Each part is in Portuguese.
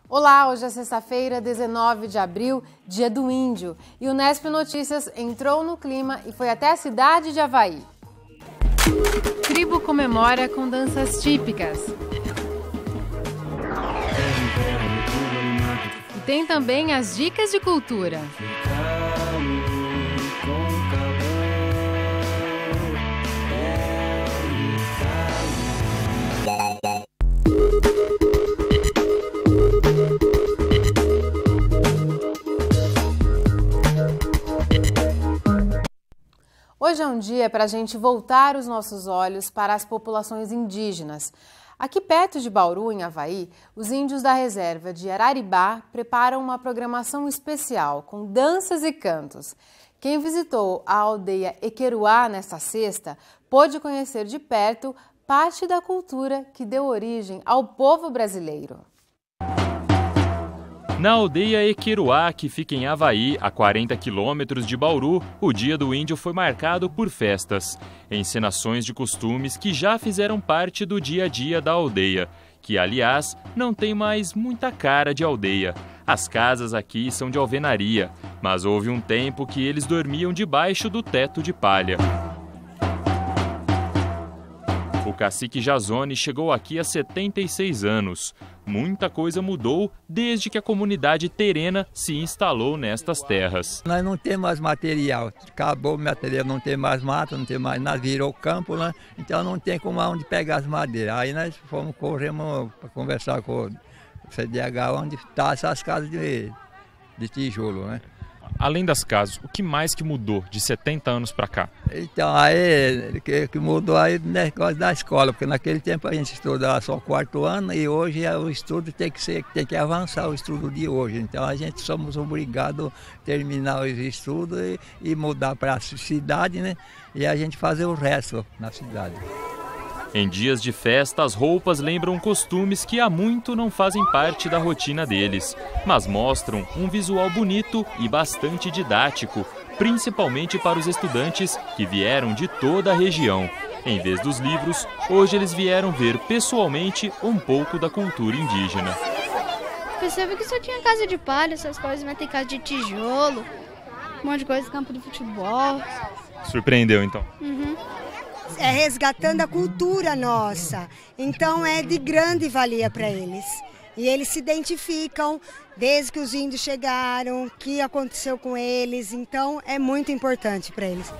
Olá, hoje é sexta-feira, 19 de abril, dia do índio. E o Nesp Notícias entrou no clima e foi até a cidade de Avaí. Tribo comemora com danças típicas. E tem também as dicas de cultura. Hoje é um dia para a gente voltar os nossos olhos para as populações indígenas. Aqui perto de Bauru, em Avaí, os índios da reserva de Araribá preparam uma programação especial com danças e cantos. Quem visitou a aldeia Equeruá nesta sexta pôde conhecer de perto parte da cultura que deu origem ao povo brasileiro. Na aldeia Equeruá, que fica em Avaí, a 40 quilômetros de Bauru, o Dia do Índio foi marcado por festas, encenações de costumes que já fizeram parte do dia a dia da aldeia, que, aliás, não tem mais muita cara de aldeia. As casas aqui são de alvenaria, mas houve um tempo que eles dormiam debaixo do teto de palha. O cacique Jazone chegou aqui há 76 anos. Muita coisa mudou desde que a comunidade terena se instalou nestas terras. Nós não temos mais material, acabou o material, não tem mais mata, não tem mais nada, virou campo, né? Então não tem como onde pegar as madeiras. Aí nós corremos para conversar com o CDH onde estão essas casas de tijolo, né? Além das casas, o que mais que mudou de 70 anos para cá? Então, aí que mudou aí o negócio da escola, porque naquele tempo a gente estudava só o quarto ano e hoje o estudo tem que avançar o estudo de hoje. Então a gente somos obrigados a terminar os estudos e mudar para a cidade, né? E a gente fazer o resto na cidade. Em dias de festa, as roupas lembram costumes que há muito não fazem parte da rotina deles, mas mostram um visual bonito e bastante didático, principalmente para os estudantes que vieram de toda a região. Em vez dos livros, hoje eles vieram ver pessoalmente um pouco da cultura indígena. Percebo que só tinha casa de palha, essas coisas, mas tem casa de tijolo, um monte de coisa, campo de futebol. Surpreendeu, então? Uhum. É resgatando a cultura nossa, então é de grande valia para eles. E eles se identificam desde que os índios chegaram, o que aconteceu com eles, então é muito importante para eles.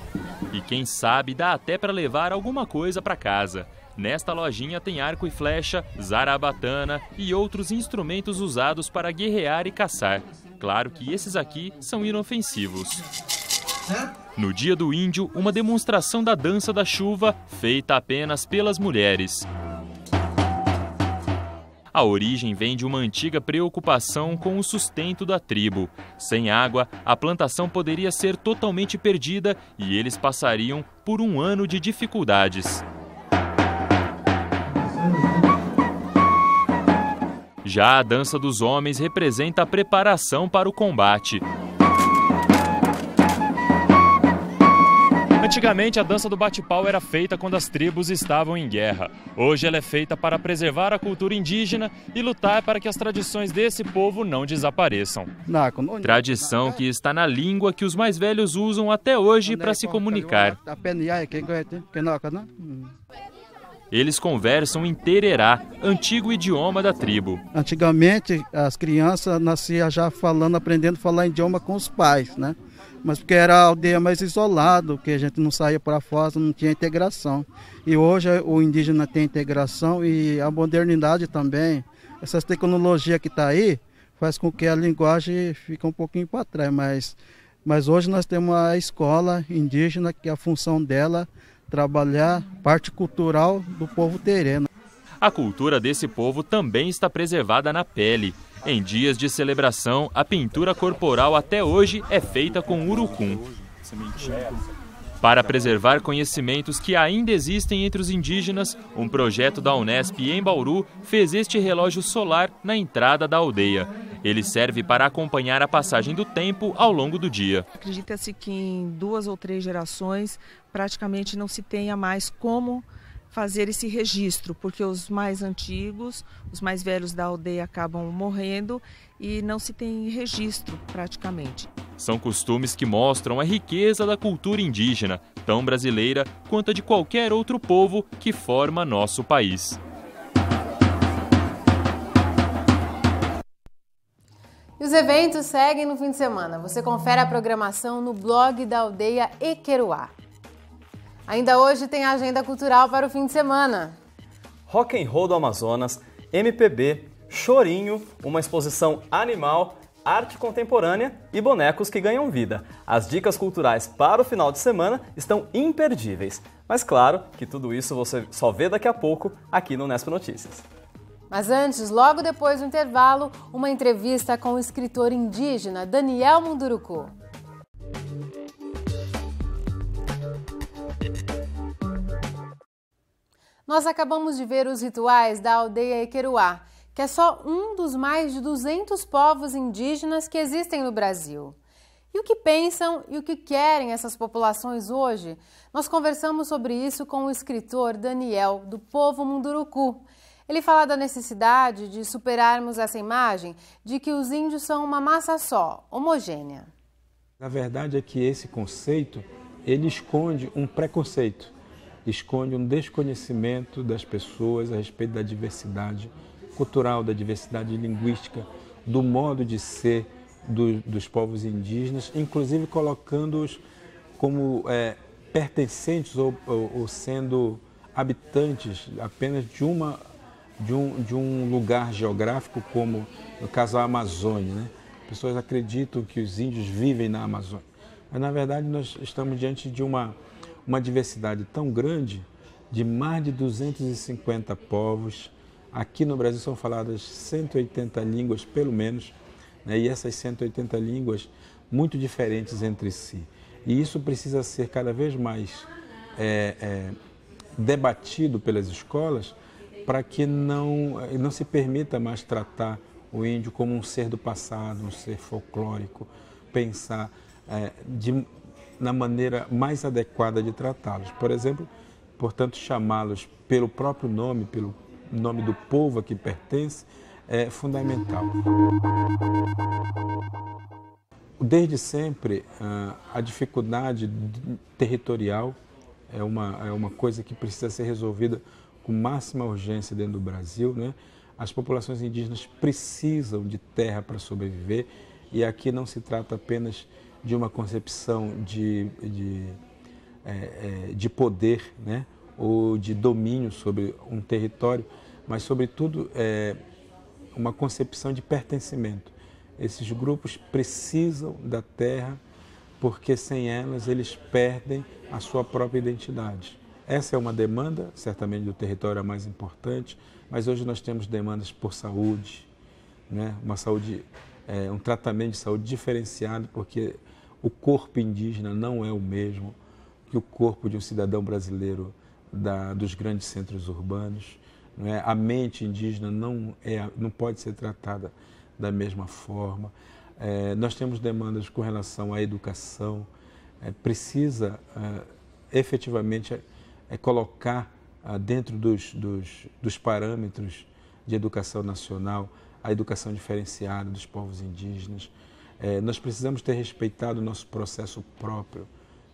E quem sabe dá até para levar alguma coisa para casa. Nesta lojinha tem arco e flecha, zarabatana e outros instrumentos usados para guerrear e caçar. Claro que esses aqui são inofensivos. No Dia do Índio, uma demonstração da dança da chuva feita apenas pelas mulheres. A origem vem de uma antiga preocupação com o sustento da tribo. Sem água, a plantação poderia ser totalmente perdida e eles passariam por um ano de dificuldades. Já a dança dos homens representa a preparação para o combate. Antigamente, a dança do bate-pau era feita quando as tribos estavam em guerra. Hoje ela é feita para preservar a cultura indígena e lutar para que as tradições desse povo não desapareçam. Tradição que está na língua que os mais velhos usam até hoje para se comunicar. Eles conversam em tererá, antigo idioma da tribo. Antigamente, as crianças nasciam já aprendendo a falar idioma com os pais, né? Mas porque era a aldeia mais isolada, que a gente não saía para fora, não tinha integração. E hoje o indígena tem integração e a modernidade também. Essas tecnologias que está aí faz com que a linguagem fique um pouquinho para trás. Mas hoje nós temos a escola indígena, que a função dela é trabalhar parte cultural do povo tereno. A cultura desse povo também está preservada na pele. Em dias de celebração, a pintura corporal até hoje é feita com urucum. Para preservar conhecimentos que ainda existem entre os indígenas, um projeto da Unesp em Bauru fez este relógio solar na entrada da aldeia. Ele serve para acompanhar a passagem do tempo ao longo do dia. Acredita-se que em 2 ou 3 gerações praticamente não se tenha mais como fazer esse registro, porque os mais antigos, os mais velhos da aldeia acabam morrendo e não se tem registro praticamente. São costumes que mostram a riqueza da cultura indígena, tão brasileira quanto a de qualquer outro povo que forma nosso país. E os eventos seguem no fim de semana. Você confere a programação no blog da aldeia Equeruá. Ainda hoje tem a agenda cultural para o fim de semana. Rock and Roll do Amazonas, MPB, chorinho, uma exposição animal, arte contemporânea e bonecos que ganham vida. As dicas culturais para o final de semana estão imperdíveis. Mas claro que tudo isso você só vê daqui a pouco aqui no Unesp Notícias. Mas antes, logo depois do intervalo, uma entrevista com o escritor indígena Daniel Munduruku. Nós acabamos de ver os rituais da aldeia Equeruá, que é só um dos mais de 200 povos indígenas que existem no Brasil. E o que pensam e o que querem essas populações hoje? Nós conversamos sobre isso com o escritor Daniel, do povo Munduruku. Ele fala da necessidade de superarmos essa imagem de que os índios são uma massa só, homogênea. A verdade é que esse conceito, ele esconde um preconceito, esconde um desconhecimento das pessoas a respeito da diversidade cultural, da diversidade linguística, do modo de ser dos povos indígenas, inclusive colocando-os como pertencentes ou sendo habitantes apenas de um lugar geográfico, como no caso a Amazônia, né? Pessoas acreditam que os índios vivem na Amazônia, mas na verdade nós estamos diante de uma diversidade tão grande, de mais de 250 povos. Aqui no Brasil são faladas 180 línguas, pelo menos, né? E essas 180 línguas muito diferentes entre si. E isso precisa ser cada vez mais debatido pelas escolas, para que não se permita mais tratar o índio como um ser do passado, um ser folclórico, pensar na maneira mais adequada de tratá-los. Por exemplo, portanto, chamá-los pelo próprio nome, pelo nome do povo a que pertence, é fundamental. Desde sempre, a dificuldade territorial é uma coisa que precisa ser resolvida com máxima urgência dentro do Brasil, né? As populações indígenas precisam de terra para sobreviver, e aqui não se trata apenas de uma concepção de poder, né? Ou de domínio sobre um território, mas, sobretudo, uma concepção de pertencimento. Esses grupos precisam da terra, porque sem elas eles perdem a sua própria identidade. Essa é uma demanda, certamente, do território a mais importante, mas hoje nós temos demandas por saúde, né? Um tratamento de saúde diferenciado, porque o corpo indígena não é o mesmo que o corpo de um cidadão brasileiro dos grandes centros urbanos. Não é? A mente indígena não pode ser tratada da mesma forma. Nós temos demandas com relação à educação. Precisa efetivamente colocar dentro dos parâmetros de educação nacional a educação diferenciada dos povos indígenas. Nós precisamos ter respeitado o nosso processo próprio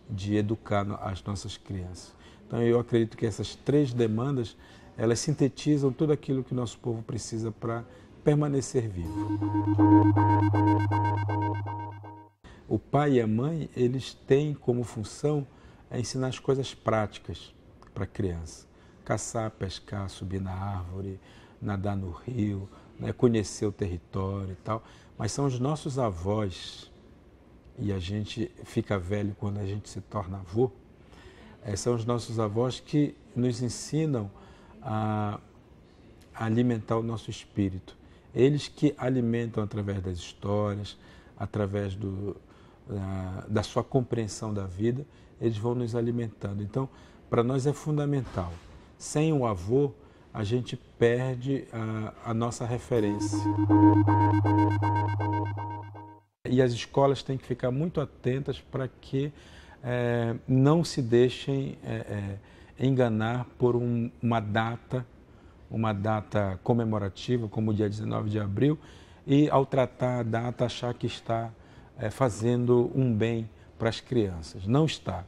de educar as nossas crianças. Então, eu acredito que essas três demandas, elas sintetizam tudo aquilo que o nosso povo precisa para permanecer vivo. O pai e a mãe, eles têm como função ensinar as coisas práticas para a criança. Caçar, pescar, subir na árvore, nadar no rio, né, conhecer o território e tal. Mas são os nossos avós, e a gente fica velho quando a gente se torna avô, são os nossos avós que nos ensinam a alimentar o nosso espírito. Eles que alimentam através das histórias, através da sua compreensão da vida, eles vão nos alimentando. Então, para nós é fundamental. Sem o avô, a gente perde a nossa referência. E as escolas têm que ficar muito atentas para que não se deixem enganar por uma data comemorativa, como o dia 19 de abril, e ao tratar a data achar que está fazendo um bem para as crianças. Não está.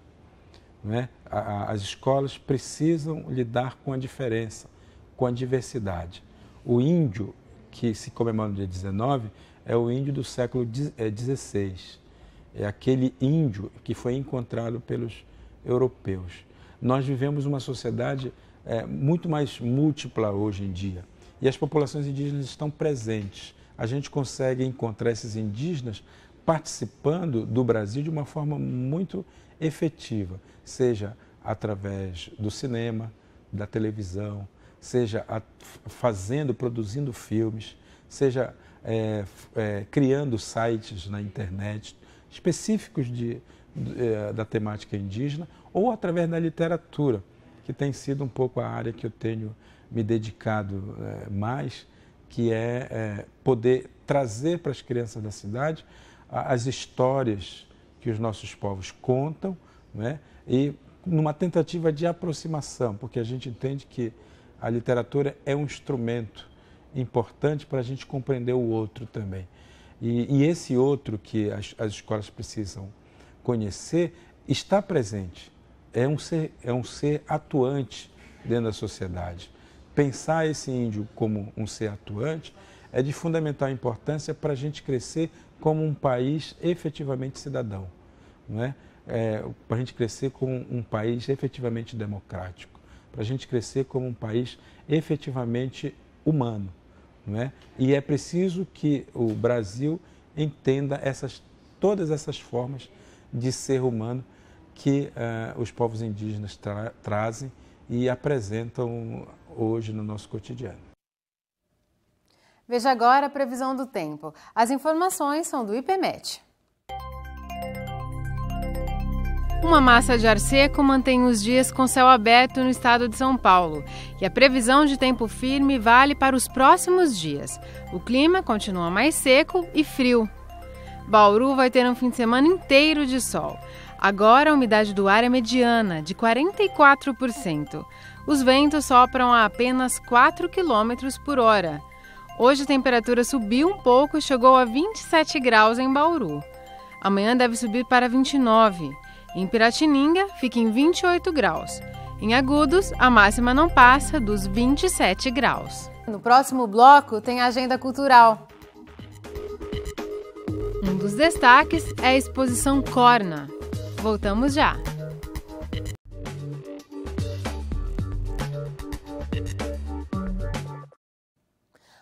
Não é? As escolas precisam lidar com a diferença, com a diversidade. O índio que se comemora no dia 19 é o índio do século XVI. É aquele índio que foi encontrado pelos europeus. Nós vivemos uma sociedade muito mais múltipla hoje em dia e as populações indígenas estão presentes. A gente consegue encontrar esses indígenas participando do Brasil de uma forma muito efetiva, seja através do cinema, da televisão, seja produzindo filmes, seja criando sites na internet específicos da temática indígena, ou através da literatura, que tem sido um pouco a área que eu tenho me dedicado mais, que é poder trazer para as crianças da cidade as histórias que os nossos povos contam, né? E numa tentativa de aproximação, porque a gente entende que a literatura é um instrumento importante para a gente compreender o outro também. E esse outro que as escolas precisam conhecer está presente, é um ser atuante dentro da sociedade. Pensar esse índio como um ser atuante é de fundamental importância para a gente crescer como um país efetivamente cidadão, não é? Para a gente crescer como um país efetivamente democrático, para a gente crescer como um país efetivamente humano, não é? E é preciso que o Brasil entenda todas essas formas de ser humano que os povos indígenas trazem e apresentam hoje no nosso cotidiano. Veja agora a previsão do tempo. As informações são do IPMET. Uma massa de ar seco mantém os dias com céu aberto no estado de São Paulo e a previsão de tempo firme vale para os próximos dias. O clima continua mais seco e frio. Bauru vai ter um fim de semana inteiro de sol. Agora a umidade do ar é mediana, de 44%. Os ventos sopram a apenas 4 km por hora. Hoje a temperatura subiu um pouco e chegou a 27 graus em Bauru. Amanhã deve subir para 29. Em Piratininga, fica em 28 graus. Em Agudos, a máxima não passa dos 27 graus. No próximo bloco tem a agenda cultural. Um dos destaques é a exposição Corna. Voltamos já.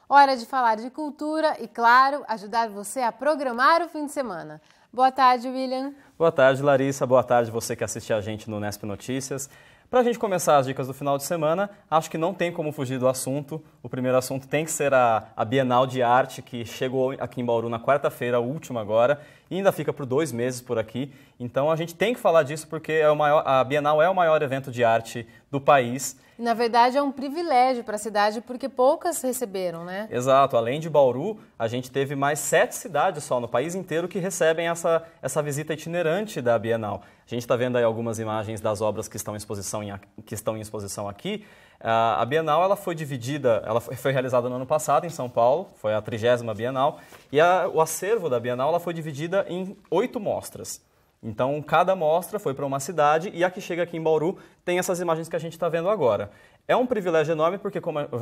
Hora de falar de cultura e, claro, ajudar você a programar o fim de semana. Boa tarde, William. Boa tarde, Larissa. Boa tarde você que assiste a gente no Nesp Notícias. Para a gente começar as dicas do final de semana, acho que não tem como fugir do assunto. O primeiro assunto tem que ser a Bienal de Arte, que chegou aqui em Bauru na quarta-feira, a última agora, e ainda fica por 2 meses por aqui. Então a gente tem que falar disso porque a Bienal é o maior evento de arte do país. Na verdade, é um privilégio para a cidade, porque poucas receberam, né? Exato. Além de Bauru, a gente teve mais 7 cidades só no país inteiro que recebem essa visita itinerante da Bienal. A gente está vendo aí algumas imagens das obras que estão em exposição aqui. A Bienal ela foi dividida, ela foi realizada no ano passado em São Paulo, foi a 30ª Bienal, e o acervo da Bienal ela foi dividida em 8 mostras. Então, cada mostra foi para uma cidade e a que chega aqui em Bauru tem essas imagens que a gente está vendo agora. É um privilégio enorme porque, como eu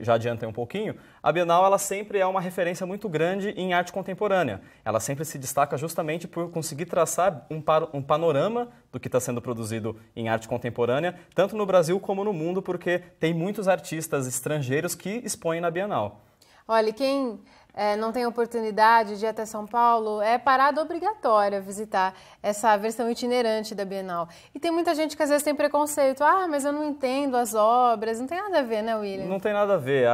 já adiantei um pouquinho, a Bienal ela sempre é uma referência muito grande em arte contemporânea. Ela sempre se destaca justamente por conseguir traçar um panorama do que está sendo produzido em arte contemporânea, tanto no Brasil como no mundo, porque tem muitos artistas estrangeiros que expõem na Bienal. Olha, quem não tem oportunidade de ir até São Paulo, é parada obrigatória visitar essa versão itinerante da Bienal. E tem muita gente que às vezes tem preconceito. Ah, mas eu não entendo as obras. Não tem nada a ver, né, William? Não tem nada a ver.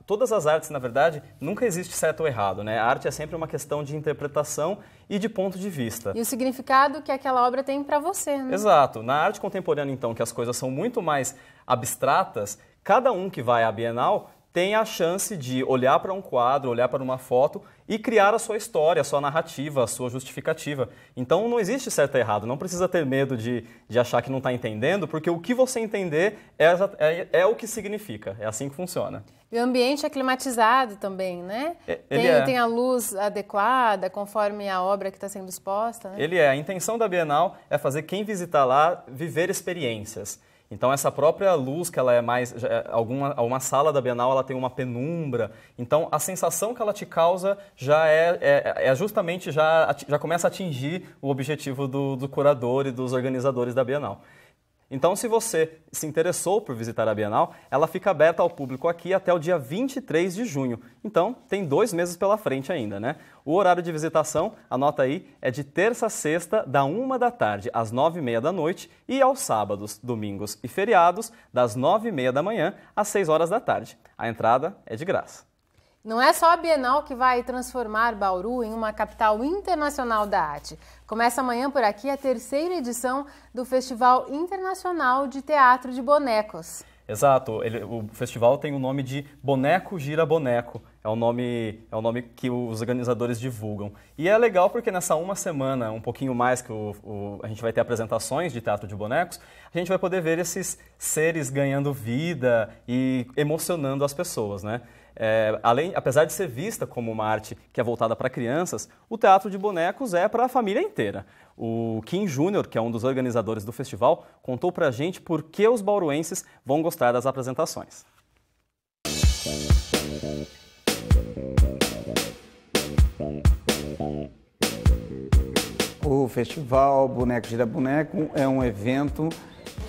Todas as artes, na verdade, nunca existe certo ou errado, né? A arte é sempre uma questão de interpretação e de ponto de vista. E o significado que aquela obra tem para você, né? Exato. Na arte contemporânea, então, que as coisas são muito mais abstratas, cada um que vai à Bienal tem a chance de olhar para um quadro, olhar para uma foto e criar a sua história, a sua narrativa, a sua justificativa. Então não existe certo e errado, não precisa ter medo de achar que não está entendendo, porque o que você entender é o que significa, é assim que funciona. E o ambiente é climatizado também, né? Tem a luz adequada, conforme a obra que está sendo exposta, né? A intenção da Bienal é fazer quem visitar lá viver experiências. Então essa própria luz, que ela é mais... Alguma sala da Bienal ela tem uma penumbra, então a sensação que ela te causa já justamente já começa a atingir o objetivo do curador e dos organizadores da Bienal. Então, se você se interessou por visitar a Bienal, ela fica aberta ao público aqui até o dia 23 de junho. Então, tem 2 meses pela frente ainda, né? O horário de visitação, anota aí, é de terça a sexta, da 13h às 9h30 da noite e aos sábados, domingos e feriados, das 9h30 da manhã às 6h da tarde. A entrada é de graça. Não é só a Bienal que vai transformar Bauru em uma capital internacional da arte. Começa amanhã por aqui a 3ª edição do Festival Internacional de Teatro de Bonecos. Exato, o festival tem o nome de Boneco Gira Boneco, é o nome que os organizadores divulgam. E é legal porque nessa uma semana, um pouquinho mais que a gente vai ter apresentações de teatro de bonecos, a gente vai poder ver esses seres ganhando vida e emocionando as pessoas, né? Apesar de ser vista como uma arte que é voltada para crianças, o teatro de bonecos é para a família inteira. O Kim Júnior, que é um dos organizadores do festival, contou para a gente por que os bauruenses vão gostar das apresentações. O Festival Boneco Gira Boneco é um evento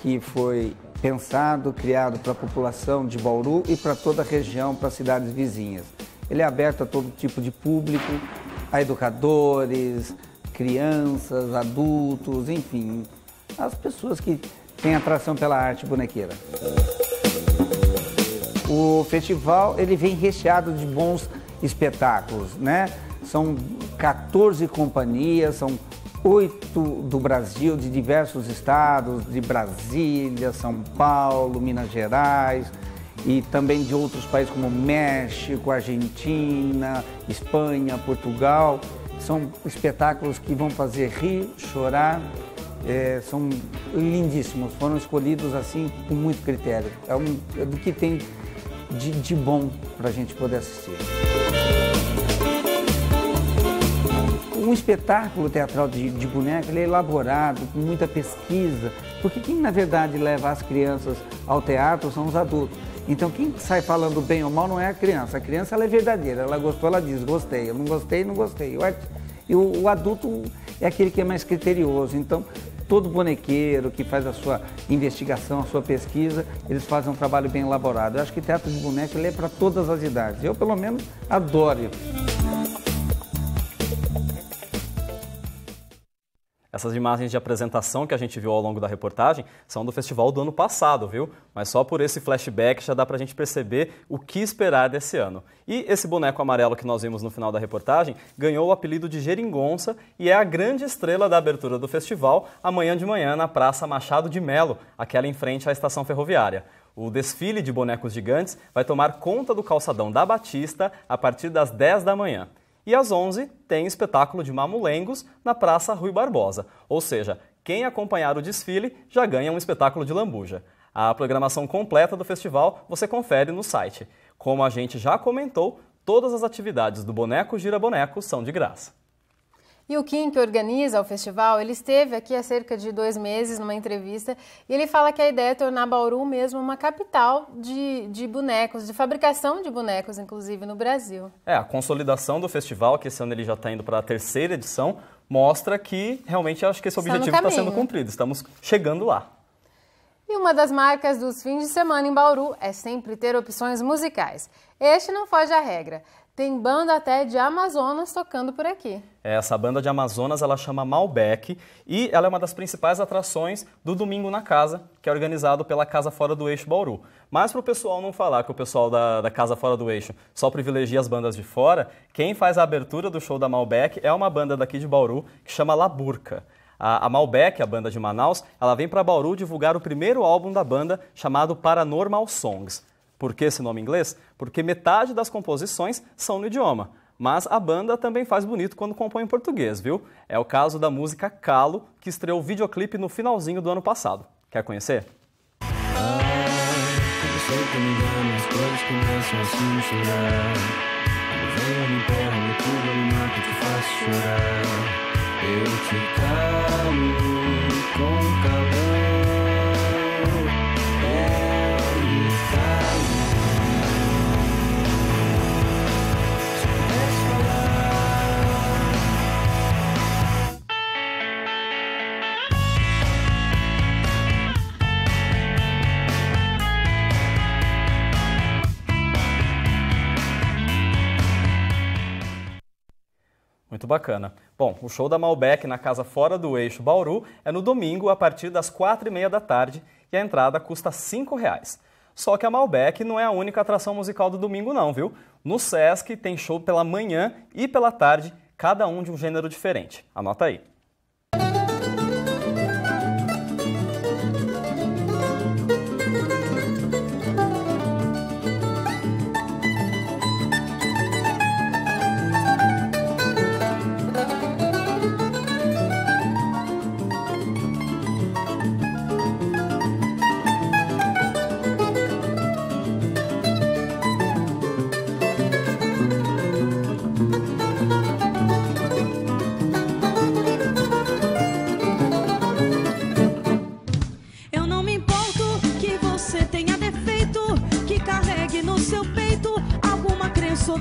que foi pensado, criado para a população de Bauru e para toda a região, para as cidades vizinhas. Ele é aberto a todo tipo de público, a educadores, crianças, adultos, enfim, as pessoas que têm atração pela arte bonequeira. O festival ele vem recheado de bons espetáculos, né? São 14 companhias, são 8 do Brasil, de diversos estados, de Brasília, São Paulo, Minas Gerais e também de outros países como México, Argentina, Espanha, Portugal. São espetáculos que vão fazer rir, chorar, são lindíssimos, foram escolhidos assim com muito critério. É do que tem de bom para a gente poder assistir. Um espetáculo teatral de boneca ele é elaborado com muita pesquisa, porque quem na verdade leva as crianças ao teatro são os adultos. Então quem sai falando bem ou mal não é a criança ela é verdadeira, ela gostou, ela diz gostei, eu não gostei, não gostei. E o adulto é aquele que é mais criterioso, então todo bonequeiro que faz a sua investigação, a sua pesquisa, eles fazem um trabalho bem elaborado. Eu acho que teatro de boneca ele é para todas as idades, eu pelo menos adoro. Essas imagens de apresentação que a gente viu ao longo da reportagem são do festival do ano passado, viu? Mas só por esse flashback já dá pra gente perceber o que esperar desse ano. E esse boneco amarelo que nós vimos no final da reportagem ganhou o apelido de Geringonça e é a grande estrela da abertura do festival amanhã de manhã na Praça Machado de Melo, aquela em frente à estação ferroviária. O desfile de bonecos gigantes vai tomar conta do calçadão da Batista a partir das 10 da manhã. E às 11 tem espetáculo de mamulengos na Praça Rui Barbosa, ou seja, quem acompanhar o desfile já ganha um espetáculo de lambuja. A programação completa do festival você confere no site. Como a gente já comentou, todas as atividades do Boneco Gira Boneco são de graça. E o Kim, que organiza o festival, ele esteve aqui há cerca de 2 meses numa entrevista e ele fala que a ideia é tornar Bauru mesmo uma capital de bonecos, de fabricação de bonecos, inclusive no Brasil. A consolidação do festival, que esse ano ele já está indo para a 3ª edição, mostra que realmente acho que esse objetivo está sendo cumprido, estamos chegando lá. E uma das marcas dos fins de semana em Bauru é sempre ter opções musicais. Este não foge à regra. Tem banda até de Amazonas tocando por aqui. Essa banda de Amazonas, ela chama Malbec e ela é uma das principais atrações do Domingo na Casa, que é organizado pela Casa Fora do Eixo Bauru. Mas para o pessoal não falar que o pessoal da Casa Fora do Eixo só privilegia as bandas de fora, quem faz a abertura do show da Malbec é uma banda daqui de Bauru que chama La Burca. A Malbec, a banda de Manaus, ela vem para Bauru divulgar o primeiro álbum da banda chamado Paranormal Songs. Por que esse nome em inglês? Porque metade das composições são no idioma. Mas a banda também faz bonito quando compõe em português, viu? É o caso da música Calo, que estreou o videoclipe no finalzinho do ano passado. Quer conhecer? As coisas começam a se misturar. Venho, me enterra, me curva, me mata, te faço chorar. Eu te calo com calor. Eu me calo. Se pudesse Muito bacana. Bom, o show da Malbec na Casa Fora do Eixo Bauru é no domingo a partir das 4h30 da tarde e a entrada custa R$ 5,00. Só que a Malbec não é a única atração musical do domingo não, viu? No Sesc tem show pela manhã e pela tarde, cada um de um gênero diferente. Anota aí.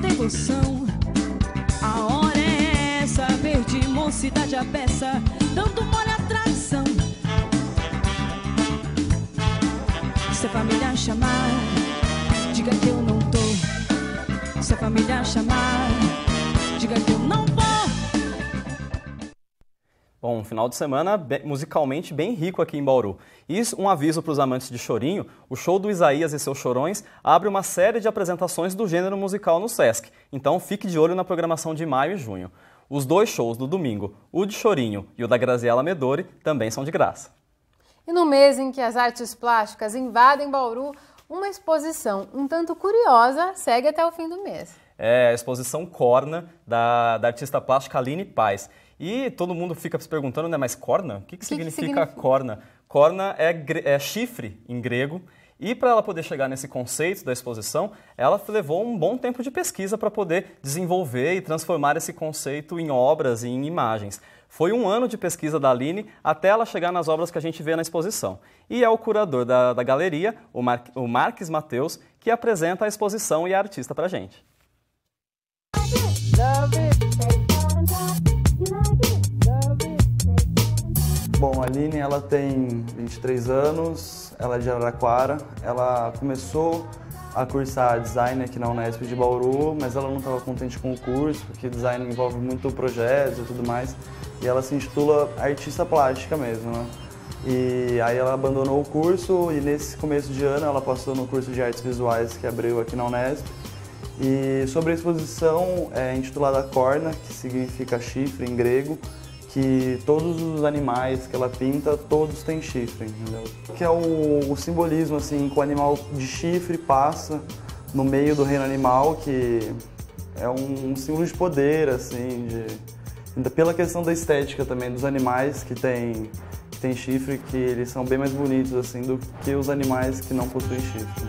Devoção. A hora é essa, verde mocidade a peça, dando mole à tradição. Se a família chamar, diga que eu não tô. Se a família chamar, diga que eu não vou. Bom, um final de semana musicalmente bem rico aqui em Bauru. E um aviso para os amantes de chorinho, o show do Isaías e seus Chorões abre uma série de apresentações do gênero musical no Sesc. Então fique de olho na programação de maio e junho. Os dois shows do domingo, o de Chorinho e o da Graziela Medori, também são de graça. E no mês em que as artes plásticas invadem Bauru, uma exposição um tanto curiosa segue até o fim do mês. É a exposição Corna, da artista plástica Aline Paz. E todo mundo fica se perguntando, né, mas corna? O que significa corna? Corna é chifre em grego. E para ela poder chegar nesse conceito da exposição, ela levou um bom tempo de pesquisa para poder desenvolver e transformar esse conceito em obras e em imagens. Foi um ano de pesquisa da Aline até ela chegar nas obras que a gente vê na exposição. E é o curador da galeria, o Marques Mateus, que apresenta a exposição e a artista para a gente. Bom, a Aline, ela tem 23 anos, ela é de Araraquara, ela começou a cursar design aqui na Unesp de Bauru, mas ela não estava contente com o curso, porque design envolve muito projetos e tudo mais, e ela se intitula artista plástica mesmo, né? E aí ela abandonou o curso e nesse começo de ano ela passou no curso de artes visuais que abriu aqui na Unesp. E sobre a exposição intitulada Corna, que significa chifre em grego, que todos os animais que ela pinta, todos têm chifre, entendeu? Que é o simbolismo, assim, que o animal de chifre passa no meio do reino animal, que é um símbolo de poder, assim, pela questão da estética também dos animais que tem chifre, que eles são bem mais bonitos, assim, do que os animais que não possuem chifre.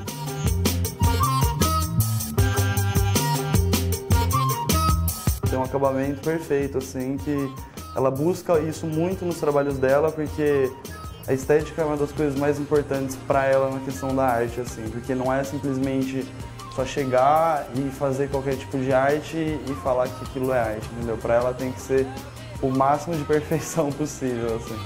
Tem um acabamento perfeito, assim, que ela busca isso muito nos trabalhos dela, porque a estética é uma das coisas mais importantes para ela na questão da arte, assim, porque não é simplesmente só chegar e fazer qualquer tipo de arte e falar que aquilo é arte, entendeu? Para ela tem que ser o máximo de perfeição possível, assim.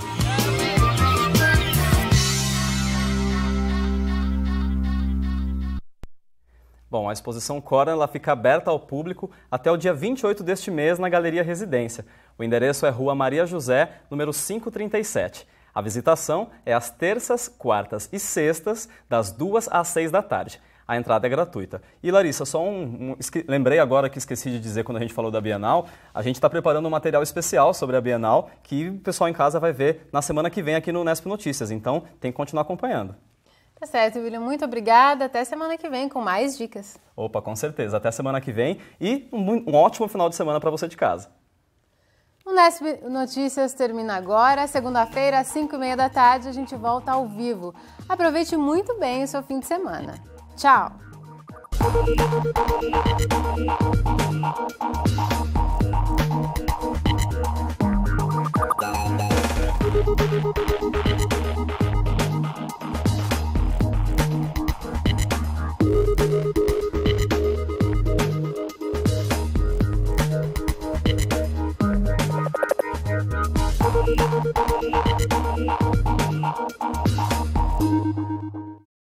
Bom, a exposição Corna ela fica aberta ao público até o dia 28 deste mês na Galeria Residência. O endereço é Rua Maria José, número 537. A visitação é às terças, quartas e sextas, das 2 às 6 da tarde. A entrada é gratuita. E Larissa, só lembrei agora que esqueci de dizer quando a gente falou da Bienal, a gente está preparando um material especial sobre a Bienal que o pessoal em casa vai ver na semana que vem aqui no Unesp Notícias, então tem que continuar acompanhando. Tá certo, William. Muito obrigada. Até semana que vem com mais dicas. Opa, com certeza. Até semana que vem e um ótimo final de semana para você de casa. O Nesp Notícias termina agora. Segunda-feira, às 5h30 da tarde, a gente volta ao vivo. Aproveite muito bem o seu fim de semana. Tchau! We'll be right back.